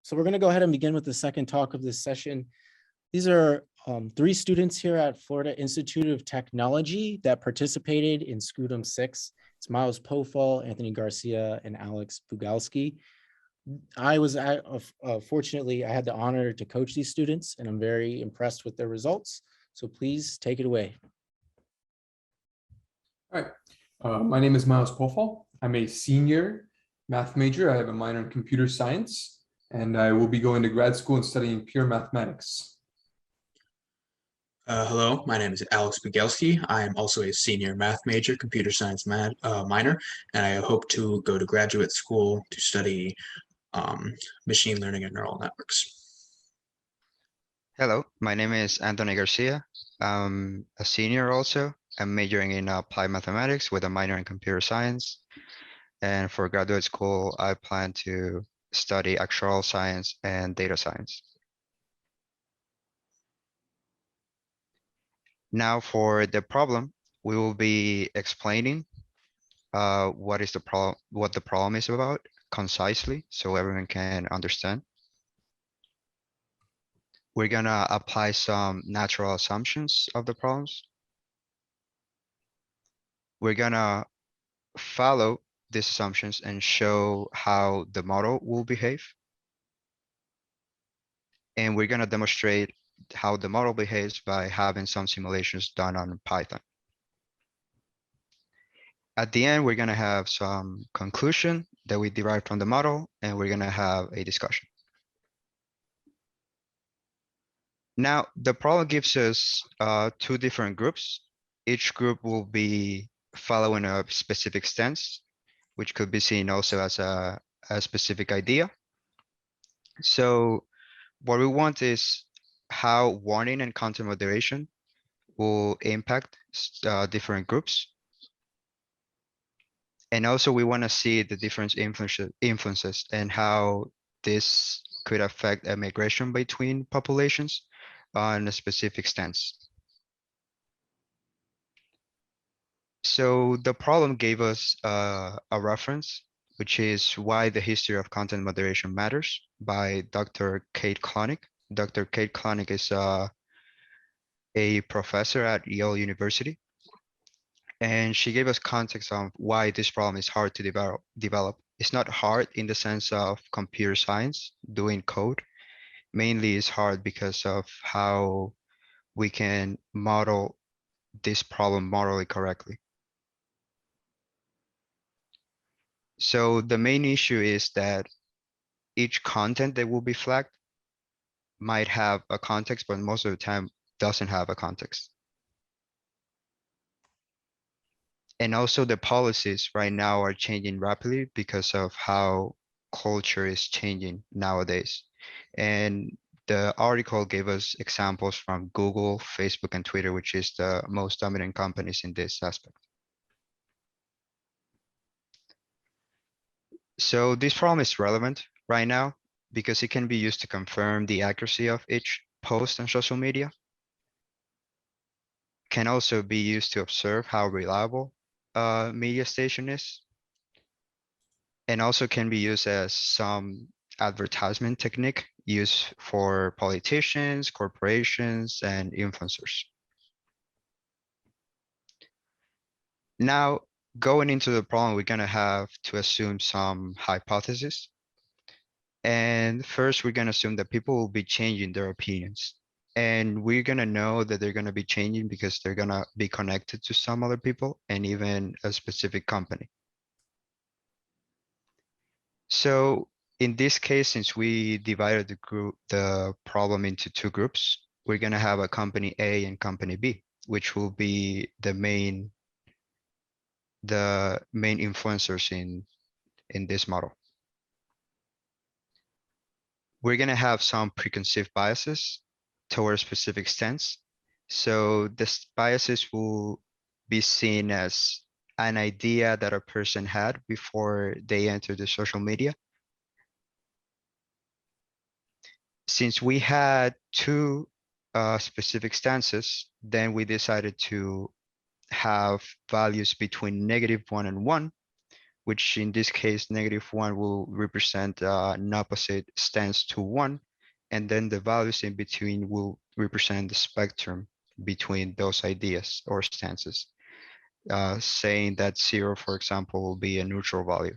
So we're going to go ahead and begin with the second talk of this session. These are three students here at Florida Institute of Technology that participated in SCUDEM 6. It's Miles Pophal, Anthony Garcia, and Alex Bugielski. Fortunately, I had the honor to coach these students, and I'm very impressed with their results. So please take it away. All right. My name is Miles Pophal. I'm a senior math major. I have a minor in computer science, and I will be going to grad school and studying pure mathematics. Hello, my name is Alex Bugielski. I am also a senior math major, computer science minor, and I hope to go to graduate school to study machine learning and neural networks. Hello, my name is Anthony Garcia. I'm a senior also. I'm majoring in applied mathematics with a minor in computer science. And for graduate school, I plan to study actuarial science and data science. Now for the problem, we will be explaining what the problem is about concisely so everyone can understand. We're gonna apply some natural assumptions of the problems. We're gonna follow these assumptions and show how the model will behave. And we're gonna demonstrate how the model behaves by having some simulations done on Python. At the end, we're gonna have some conclusion that we derived from the model, and we're gonna have a discussion. Now, the problem gives us two different groups. Each group will be following a specific stance, which could be seen also as a specific idea. So what we want is how warning and counter moderation will impact different groups. And also we want to see the different influences and how this could affect a migration between populations on a specific stance. So the problem gave us a reference, which is Why the History of Content Moderation Matters by Dr. Kate Klonick. Dr. Kate Klonick is a professor at Yale University. And she gave us context on why this problem is hard to develop. It's not hard in the sense of computer science, doing code. Mainly it's hard because of how we can model this problem morally correctly. So the main issue is that each content that will be flagged might have a context, but most of the time doesn't have a context. And also the policies right now are changing rapidly because of how culture is changing nowadays. And the article gave us examples from Google, Facebook, and Twitter, which is the most dominant companies in this aspect. So this problem is relevant right now because it can be used to confirm the accuracy of each post on social media. Can also be used to observe how reliable a media station is. And also can be used as some advertisement technique used for politicians, corporations, and influencers. Now, going into the problem, we're gonna have to assume some hypotheses. And first, we're gonna assume that people will be changing their opinions. And we're gonna know that they're gonna be changing because they're gonna be connected to some other people and even a specific company. So in this case, since we divided the problem into two groups, we're gonna have a company A and company B, which will be the main influencers in this model. We're gonna have some preconceived biases towards specific stance. So this biases will be seen as an idea that a person had before they entered the social media. Since we had two specific stances, then we decided to have values between -1 and 1, which in this case, -1 will represent an opposite stance to 1. And then the values in between will represent the spectrum between those ideas or stances, saying that 0, for example, will be a neutral value.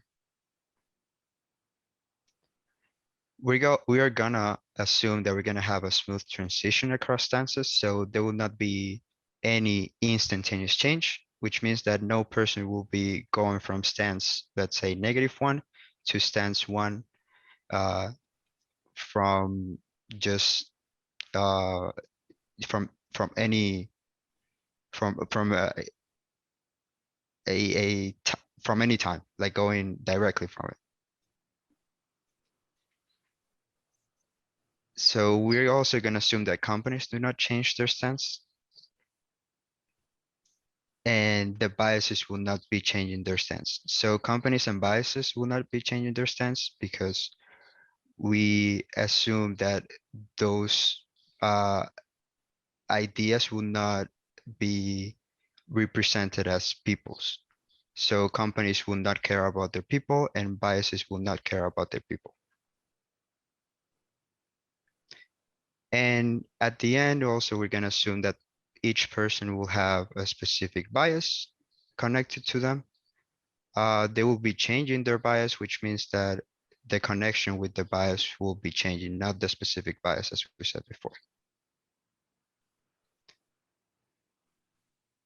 We are gonna assume that we're gonna have a smooth transition across stances, so there will not be any instantaneous change, which means that no person will be going from stance, let's say -1 to stance 1 from just from any from from any time, like going directly from it. So we're also going to assume that companies do not change their stance, and the biases will not be changing their stance. So companies and biases will not be changing their stance because we assume that those ideas will not be represented as peoples. So companies will not care about their people and biases will not care about their people. And at the end, also, we're going to assume that each person will have a specific bias connected to them. They will be changing their bias, which means that the connection with the bias will be changing, not the specific bias, as we said before.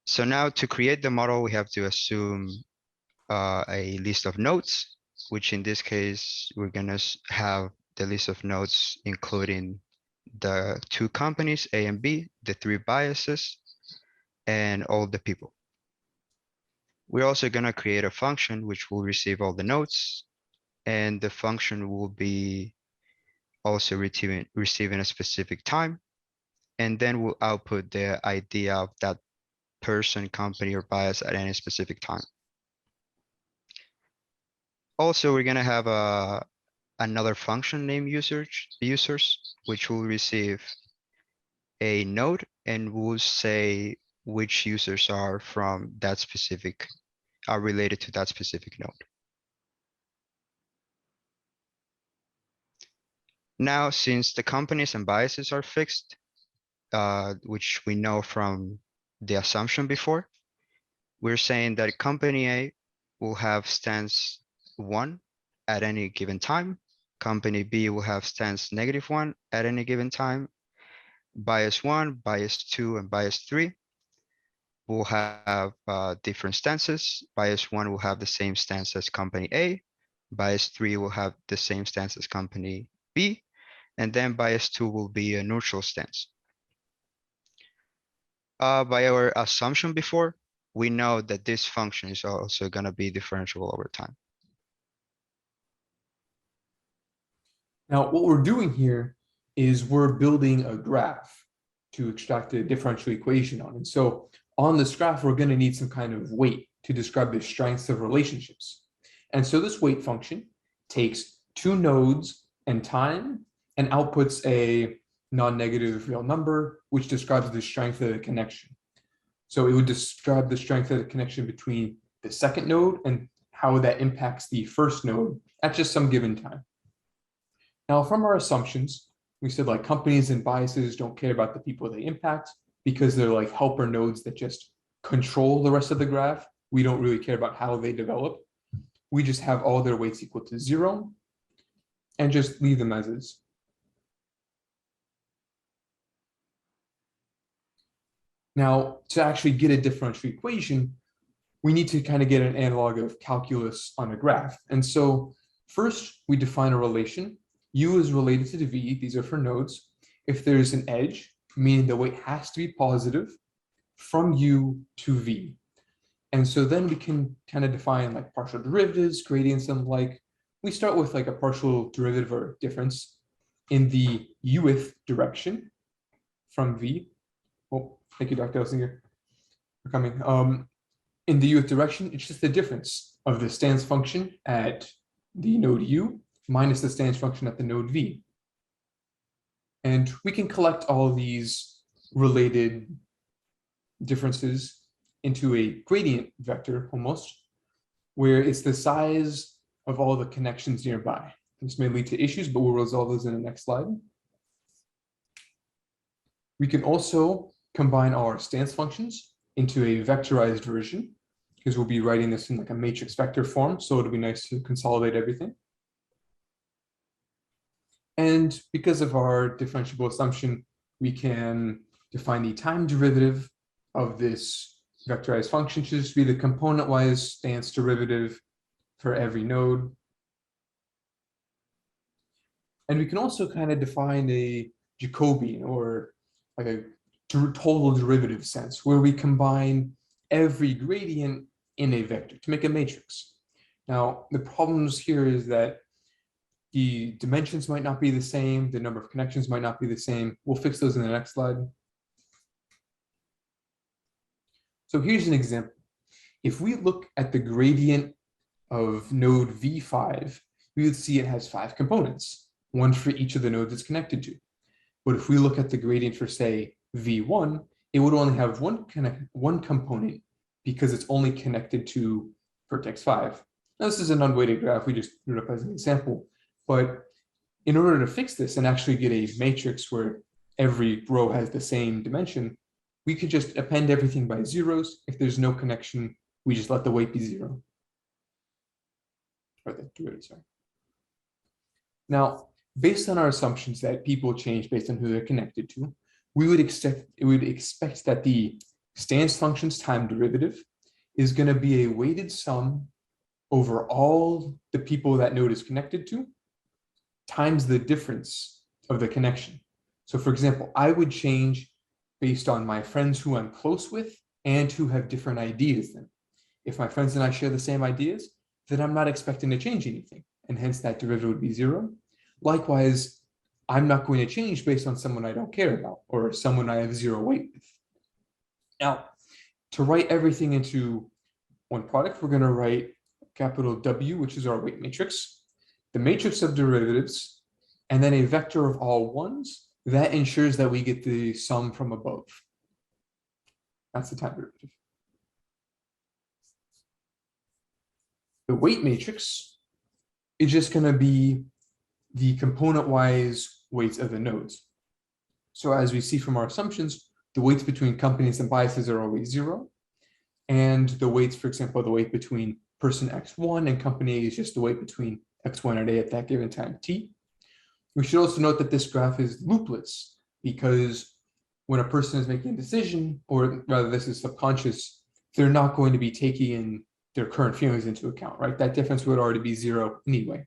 So now to create the model, we have to assume a list of nodes, which in this case, we're going to have the list of nodes, including the 2 companies, A and B, the 3 biases, and all the people. We're also going to create a function which will receive all the nodes, and the function will be also receiving a specific time, and then we'll output the idea of that person, company, or bias at any specific time. Also, we're going to have another function named users, which will receive a node and will say which users are from that specific, are related to that specific node. Now, since the companies and biases are fixed, which we know from the assumption before, we're saying that company A will have stance 1 at any given time. Company B will have stance -1 at any given time. Bias 1, bias 2, and bias 3 will have different stances. Bias 1 will have the same stance as company A. Bias 3 will have the same stance as company B. And then bias 2 will be a neutral stance. By our assumption before, we know that this function is also going to be differentiable over time. Now, what we're doing here is we're building a graph to extract a differential equation on. And so on this graph, we're going to need some kind of weight to describe the strengths of relationships. And so this weight function takes 2 nodes and time and outputs a non-negative real number, which describes the strength of the connection. So it would describe the strength of the connection between the second node and how that impacts the first node at just some given time. Now, from our assumptions, we said like companies and biases don't care about the people they impact because they're like helper nodes that just control the rest of the graph. We don't really care about how they develop. We just have all their weights equal to 0 and just leave them as is. Now, to actually get a differential equation, we need to kind of get an analog of calculus on a graph. And so first, we define a relation. U is related to the V. These are for nodes. If there's an edge, meaning the weight has to be positive from U to V. And so then we can kind of define like partial derivatives, gradients, and like we start with like a partial derivative or difference in the uth direction from V. Oh, thank you, Dr. Elsinger, for coming. In the uth direction, it's just the difference of the stance function at the node U minus the stance function at the node V. And we can collect all of these related differences into a gradient vector almost. where it's the size of all the connections nearby. This may lead to issues, but we'll resolve those in the next slide. We can also combine our stance functions into a vectorized version, because we'll be writing this in like a matrix vector form, so it'll be nice to consolidate everything. And because of our differentiable assumption, we can define the time derivative of this vectorized function to just be the component-wise stance derivative for every node. And we can also kind of define a Jacobian, or like a total derivative sense, where we combine every gradient in a vector to make a matrix. Now, the problems here is that the dimensions might not be the same, the number of connections might not be the same. We'll fix those in the next slide. So here's an example. If we look at the gradient of node V5, we would see it has 5 components, one for each of the nodes it's connected to. But if we look at the gradient for, say, V1, it would only have one component because it's only connected to vertex 5. Now, this is an unweighted graph. We just put it up as an example. But in order to fix this and actually get a matrix where every row has the same dimension, we could just append everything by zeros. If there's no connection, we just let the weight be 0. Or the derivative, sorry. Now, based on our assumptions that people change based on who they're connected to, we would expect that the stance function's time derivative is going to be a weighted sum over all the people that node is connected to times the difference of the connection. So for example, I would change based on my friends who I'm close with and who have different ideas than. If my friends and I share the same ideas, then I'm not expecting to change anything, and hence that derivative would be 0. Likewise, I'm not going to change based on someone I don't care about or someone I have 0 weight with. Now, to write everything into one product, we're going to write capital W, which is our weight matrix, the matrix of derivatives, and then a vector of all ones that ensures that we get the sum from above. That's the time derivative. The weight matrix is just going to be the component-wise weights of the nodes. So as we see from our assumptions, the weights between companies and biases are always 0. And the weights, for example, the weight between person X1 and company A is just the weight between X1 and A at that given time T. We should also note that this graph is loopless, because when a person is making a decision, or rather this is subconscious, they're not going to be taking in their current feelings into account, right? That difference would already be 0 anyway.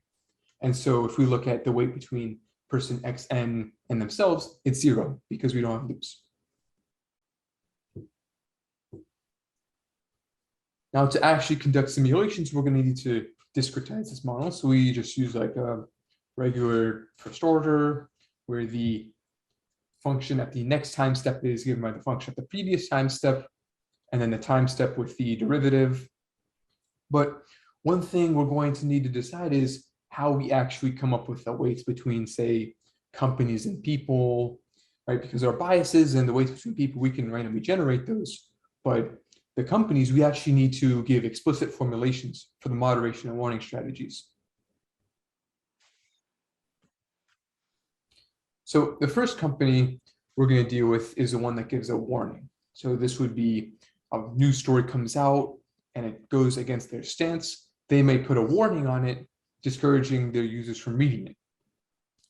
And so if we look at the weight between person Xn and themselves, it's 0 because we don't have loops. Now, to actually conduct simulations, we're going to need to discretize this model. So we just use like a regular first order, where the function at the next time step is given by the function at the previous time step, and then the time step with the derivative. But one thing we're going to need to decide is how we actually come up with the weights between, say, companies and people, right? Because our biases and the weights between people, we can randomly generate those. But the companies, we actually need to give explicit formulations for the moderation and warning strategies. So the first company we're going to deal with is the one that gives a warning. So this would be a news story comes out and it goes against their stance. They may put a warning on it, discouraging their users from reading it.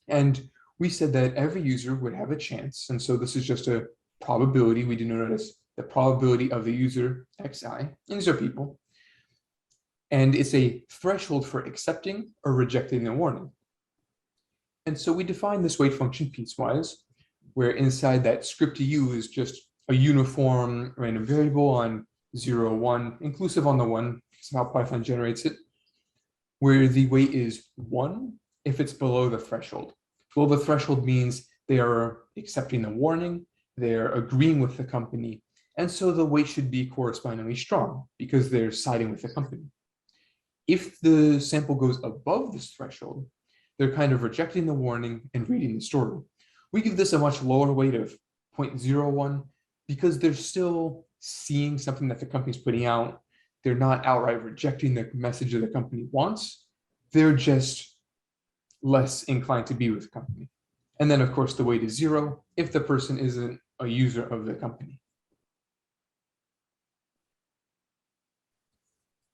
And we said that every user would have a chance. And so this is just a probability. We denote it as the probability of the user xi, and these are people. And it's a threshold for accepting or rejecting the warning. And so we define this weight function piecewise, where inside that script u is just a uniform random variable on 0, 1, inclusive on the 1, because how Python generates it, where the weight is 1 if it's below the threshold. Below the threshold means they are accepting the warning, they're agreeing with the company, and so the weight should be correspondingly strong because they're siding with the company. If the sample goes above this threshold, they're kind of rejecting the warning and reading the story. We give this a much lower weight of 0.01 because they're still seeing something that the company's putting out. they're not outright rejecting the message that the company wants. They're just less inclined to be with the company. And then, of course, the weight is 0 if the person isn't a user of the company.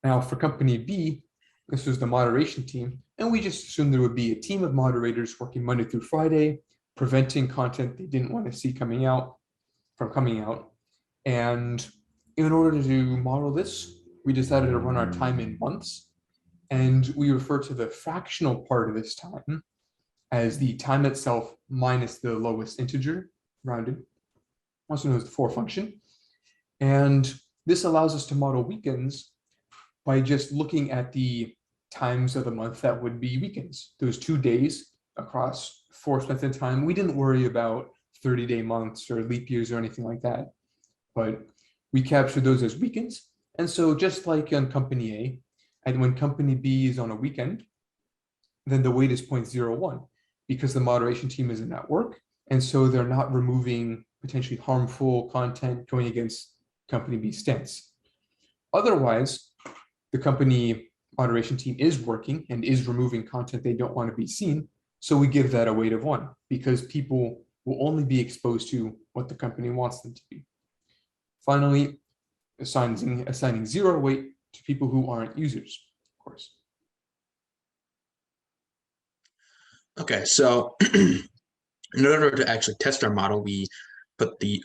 Now, for company B, this was the moderation team, and we just assumed there would be a team of moderators working Monday through Friday, preventing content they didn't want to see coming out from coming out. And in order to model this, we decided to run our time in months, and we refer to the fractional part of this time as the time itself minus the lowest integer, rounded, also known as the for function. And this allows us to model weekends by just looking at the times of the month that would be weekends, those 2 days across 4 spent in time. We didn't worry about 30-day months or leap years or anything like that, but we captured those as weekends. And so just like on company A, and when company B is on a weekend, then the weight is 0.01 because the moderation team isn't at work. And so they're not removing potentially harmful content going against company B's stance. Otherwise, the company moderation team is working and is removing content they don't want to be seen. So we give that a weight of 1 because people will only be exposed to what the company wants them to be. Finally, assigning 0 weight to people who aren't users, of course. Okay, so in order to actually test our model, we put the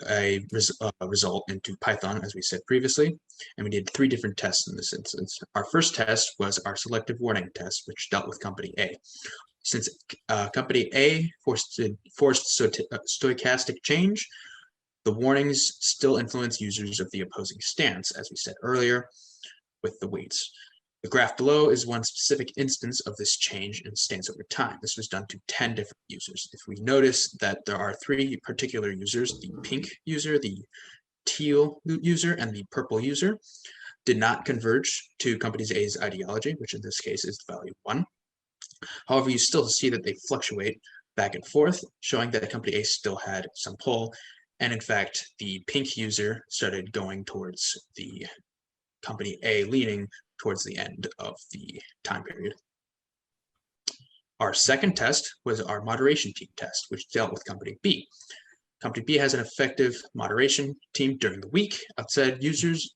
result into Python, as we said previously, and we did 3 different tests in this instance. Our first test was our selective warning test, which dealt with company A. Since company A forced stochastic change, the warnings still influence users of the opposing stance, as we said earlier, with the weights. The graph below is one specific instance of this change in stance over time. This was done to 10 different users. If we notice that there are 3 particular users, the pink user, the teal user, and the purple user, did not converge to company A's ideology, which in this case is the value 1. However, you still see that they fluctuate back and forth, showing that company A still had some pull. And in fact, the pink user started going towards the company A, leaning towards the end of the time period. Our second test was our moderation team test, which dealt with company B. Company B has an effective moderation team during the week outside of users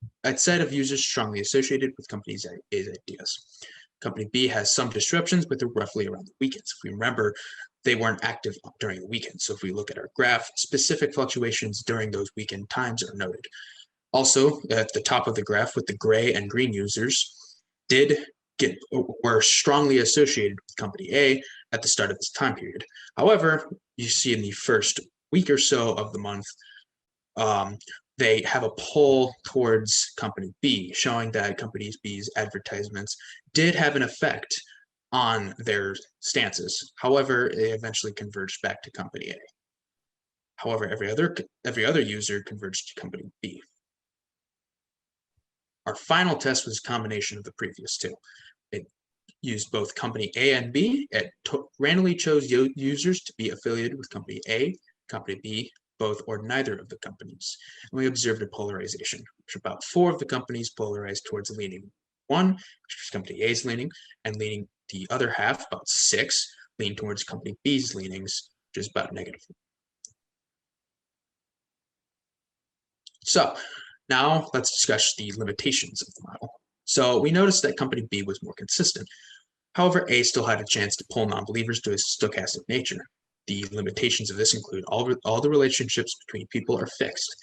strongly associated with company A's ideas. Company B has some disruptions, but they're roughly around the weekends. If we remember, they weren't active during the weekend. So if we look at our graph, specific fluctuations during those weekend times are noted. Also, at the top of the graph with the gray and green users were strongly associated with company A at the start of this time period. However, you see in the first week or so of the month, they have a pull towards company B, showing that company B's advertisements did have an effect on their stances. However, they eventually converged back to company A. However, every other user converged to company B. Our final test was a combination of the previous 2. It used both company A and B. It randomly chose users to be affiliated with company A, company B, both or neither of the companies. And we observed a polarization, which about 4 of the companies polarized towards leaning 1, which was company A's leaning, and leaning the other half, about 6, lean towards company B's leanings, which is about negative. So now let's discuss the limitations of the model. So we noticed that company B was more consistent. However, A still had a chance to pull non-believers to its stochastic nature. The limitations of this include all the relationships between people are fixed.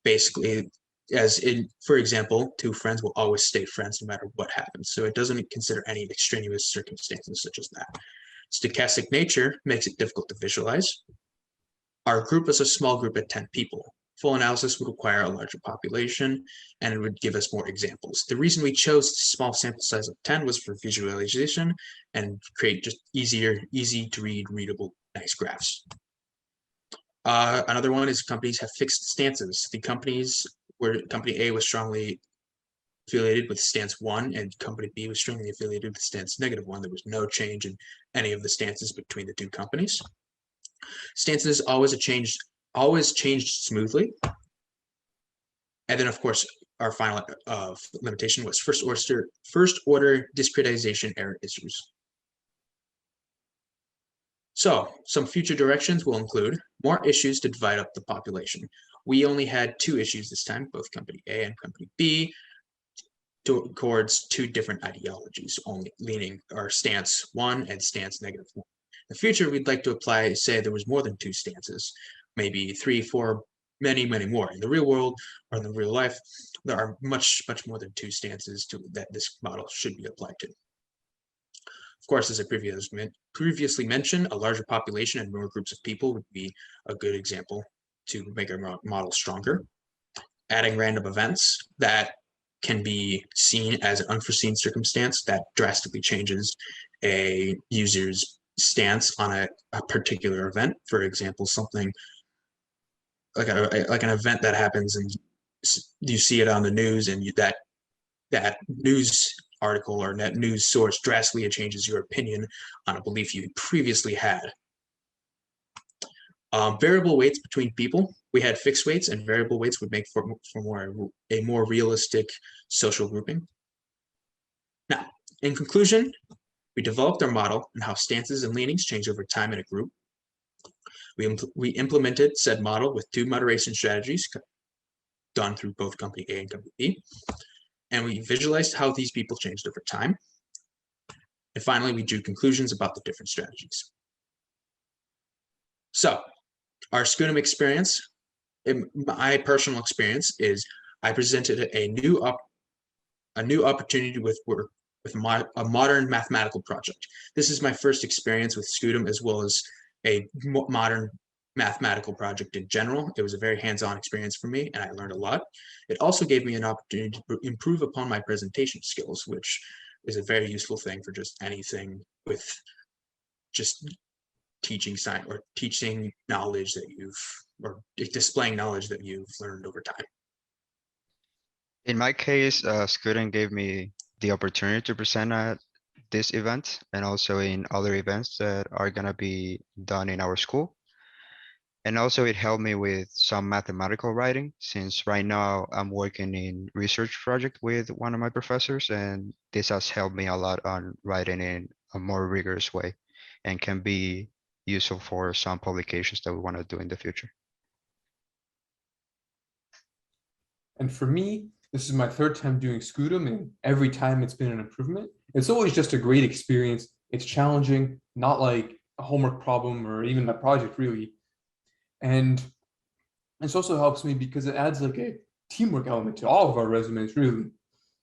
Basically, as in, for example, 2 friends will always stay friends no matter what happens. So it doesn't consider any extraneous circumstances such as that. Stochastic nature makes it difficult to visualize. Our group is a small group of 10 people. Full analysis would require a larger population, and it would give us more examples. The reason we chose a small sample size of 10 was for visualization and create just easy to read, readable, nice graphs. Another one is companies have fixed stances. The companies where company A was strongly affiliated with stance 1 and company B was strongly affiliated with stance -1. There was no change in any of the stances between the 2 companies. Stances always changed smoothly. And then, of course, our final limitation was first order discretization error issues. So some future directions will include more issues to divide up the population. We only had 2 issues this time, both company A and company B, towards 2 different ideologies, only leaning our stance 1 and stance -1. In the future, we'd like to apply, say there was more than 2 stances, maybe 3, 4, many more. In the real world or in the real life, there are much more than 2 stances that this model should be applied to. Of course, as I previously mentioned, a larger population and more groups of people would be a good example to make our model stronger. Adding random events that can be seen as an unforeseen circumstance that drastically changes a user's stance on a particular event. For example, something like an event that happens and you see it on the news, and that news article or net news source drastically changes your opinion on a belief you previously had. Variable weights between people. We had fixed weights, and variable weights would make for a more realistic social grouping. Now, in conclusion, we developed our model and how stances and leanings change over time in a group. We implemented said model with 2 moderation strategies done through both company A and company B. And we visualized how these people changed over time. And finally, we drew conclusions about the different strategies. So our SCUDEM experience, in my personal experience, is I presented a new opportunity with a modern mathematical project. This is my first experience with SCUDEM as well as a modern mathematical project in general. It was a very hands-on experience for me, and I learned a lot. It also gave me an opportunity to improve upon my presentation skills, which is a very useful thing for just anything with just teaching science or teaching knowledge that or displaying knowledge that you've learned over time. In my case, SCUDEM gave me the opportunity to present at this event and also in other events that are gonna be done in our school. And also it helped me with some mathematical writing, since right now I'm working in research project with one of my professors, and this has helped me a lot on writing in a more rigorous way and can be useful for some publications that we want to do in the future. And for me, this is my 3rd time doing SCUDEM, and every time it's been an improvement. It's always just a great experience. It's challenging, not like a homework problem or even a project really. And this also helps me because it adds like a teamwork element to all of our resumes, really.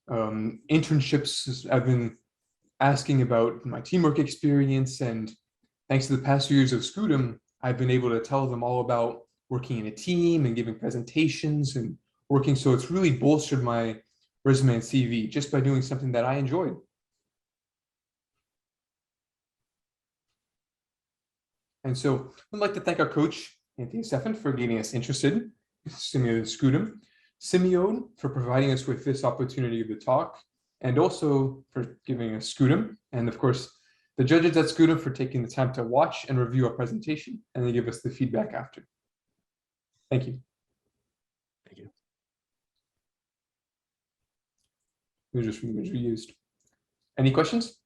Internships, I've been asking about my teamwork experience, and thanks to the past few years of SCUDEM, I've been able to tell them all about working in a team and giving presentations and working. So it's really bolstered my resume and CV just by doing something that I enjoyed. And so I'd like to thank our coach, Anthony Stefan, for getting us interested in SCUDEM, Simeon for providing us with this opportunity to talk, and also for giving us SCUDEM, and of course, the judges at SCUDEM for taking the time to watch and review our presentation, and then give us the feedback after. Thank you. Thank you. It was just reused. Any questions?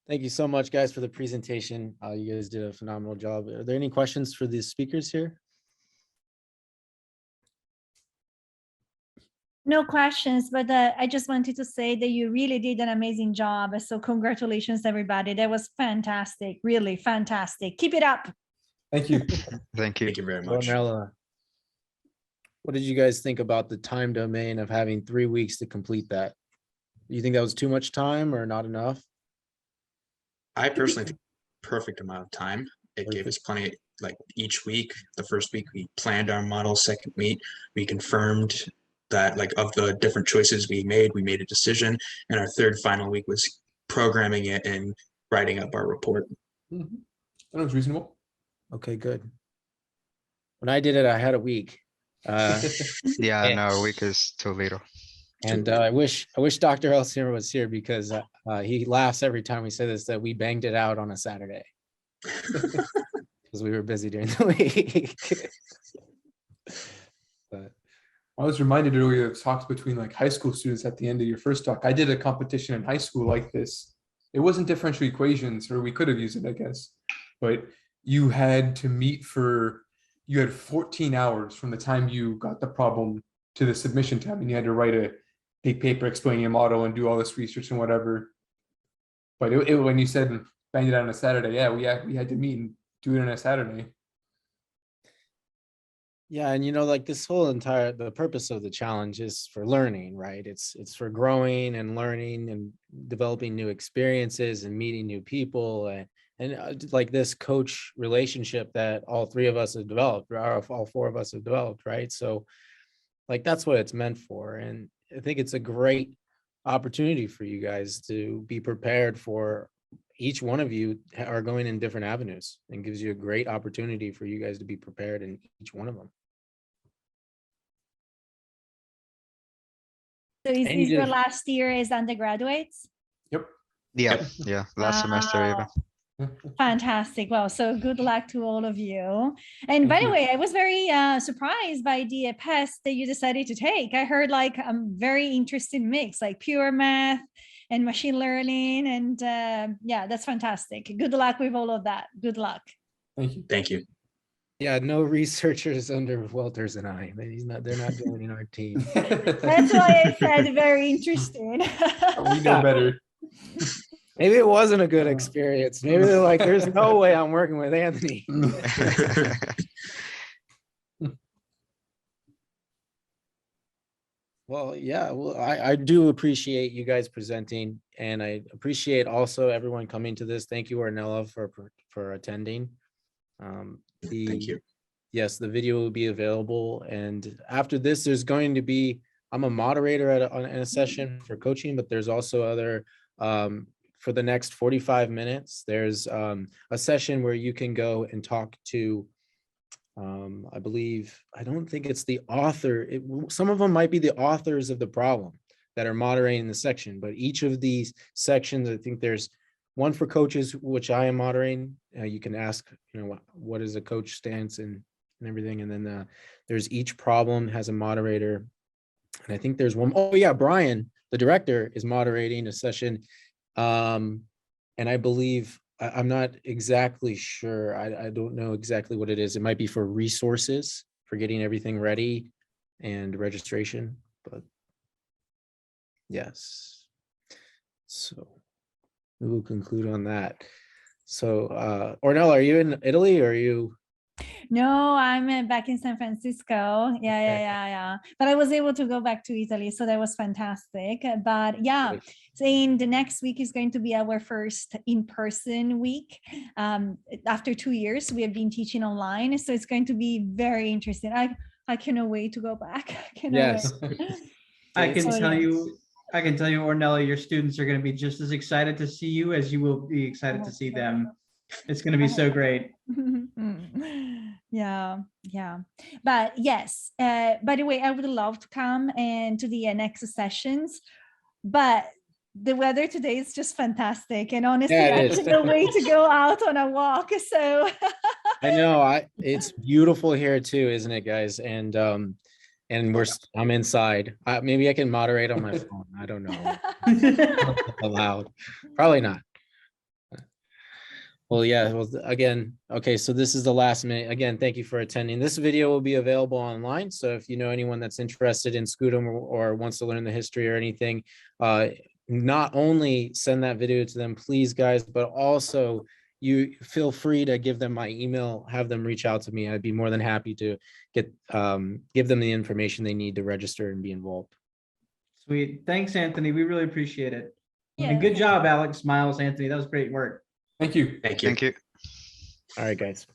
Thank you so much, guys, for the presentation. You guys did a phenomenal job. Are there any questions for the speakers here? No questions, but I just wanted to say that you really did an amazing job. So congratulations, everybody. That was fantastic, really fantastic. Keep it up. Thank you. Thank you. Thank you very much. Ornella, what did you guys think about the time domain of having 3 weeks to complete that? Do you think that was too much time or not enough? I personally think perfect amount of time. It gave us plenty, like each week. The first week we planned our model, second week we confirmed that like of the different choices we made a decision, and our third final week was programming it and writing up our report. That was reasonable. Okay, good. When I did it, I had a week. Yeah, no, a week is too little. And I wish Dr. Elsinger was here because he laughs every time we say this, that we banged it out on a Saturday because we were busy during the week. But I was reminded earlier of talks between like high school students at the end of your first talk. I did a competition in high school like this. It wasn't differential equations, or we could have used it, I guess, but you had to meet for, you had 14 hours from the time you got the problem to the submission time, and you had to write a big paper explaining your model and do all this research and whatever. But when you said bang it out on a Saturday, yeah, we had to meet and do it on a Saturday. yeah, and like this whole entire, the purpose of the challenge is for learning, right? It's for growing and learning and developing new experiences and meeting new people, and like this coach relationship that all three of us have developed, or all four of us have developed, right? So like that's what it's meant for. And I think it's a great opportunity for you guys to be prepared for. Each one of you are going in different avenues, and gives you a great opportunity for you guys to be prepared in each one of them. So is And you this your did- last year as undergraduates? Yep. Yeah, yeah, last semester even. Wow. Fantastic. Well, so good luck to all of you. And Thank by you. the way, I was very surprised by the PES that you decided to take. I heard like a very interesting mix, like pure math and machine learning. And yeah, that's fantastic. Good luck with all of that. Good luck. Thank you. Thank you. Yeah, no researchers under Welters and I. They're not joining our team. That's why I said very interesting. We know better. Maybe it wasn't a good experience. Maybe they're like, there's no way I'm working with Anthony. Well, yeah, well, I do appreciate you guys presenting, and I appreciate also everyone coming to this. Thank you, Ornella, for attending. Thank you. Yes, the video will be available, and after this, there's going to be, I'm a moderator in a session for coaching, but there's also other, for the next 45 minutes, there's a session where you can go and talk to, I believe, I don't think it's the author. Some of them might be the authors of the problem that are moderating the section, but each of these sections, I think there's one for coaches, which I am moderating. You can ask, what is a coach stance and everything. And then there's each problem has a moderator. And I think there's one, oh yeah, Brian, the director, is moderating a session. And I believe, I'm not exactly sure. I don't know exactly what it is. It might be for resources, for getting everything ready and registration, but yes. So we will conclude on that. So Ornella, are you in Italy, or are you? No, I'm back in San Francisco. Yeah. But I was able to go back to Italy, so that was fantastic. But yeah, Great. saying the next week is going to be our first in-person week. After 2 years, we have been teaching online, so it's going to be very interesting. I cannot wait to go back. I cannot Yes. wait. I can So, tell yes. you, Ornella, your students are going to be just as excited to see you as you will be excited to see them. It's going to be so great. Yeah. But yes, by the way, I would love to come and to the next sessions, but the weather today is just fantastic. And honestly, Yeah, it I is. cannot wait to go out on a walk. So I know, it's beautiful here too, isn't it, guys? And I'm inside. Maybe I can moderate on my phone. I don't know. Allowed. Probably not. Well, yeah, well, again, okay, so this is the last minute. Again, thank you for attending. This video will be available online. So if you know anyone that's interested in SCUDEM or wants to learn the history or anything, not only send that video to them, please, guys, but also you feel free to give them my email, have them reach out to me. I'd be more than happy to give them the information they need to register and be involved. Sweet. Thanks, Anthony. We really appreciate it. Yeah. And good job, Alex, Miles, Anthony. That was great work. Thank you. Thank you. Thank you. All right, guys.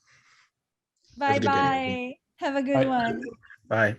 Have a good day, bye. Have a good Bye. one. Bye.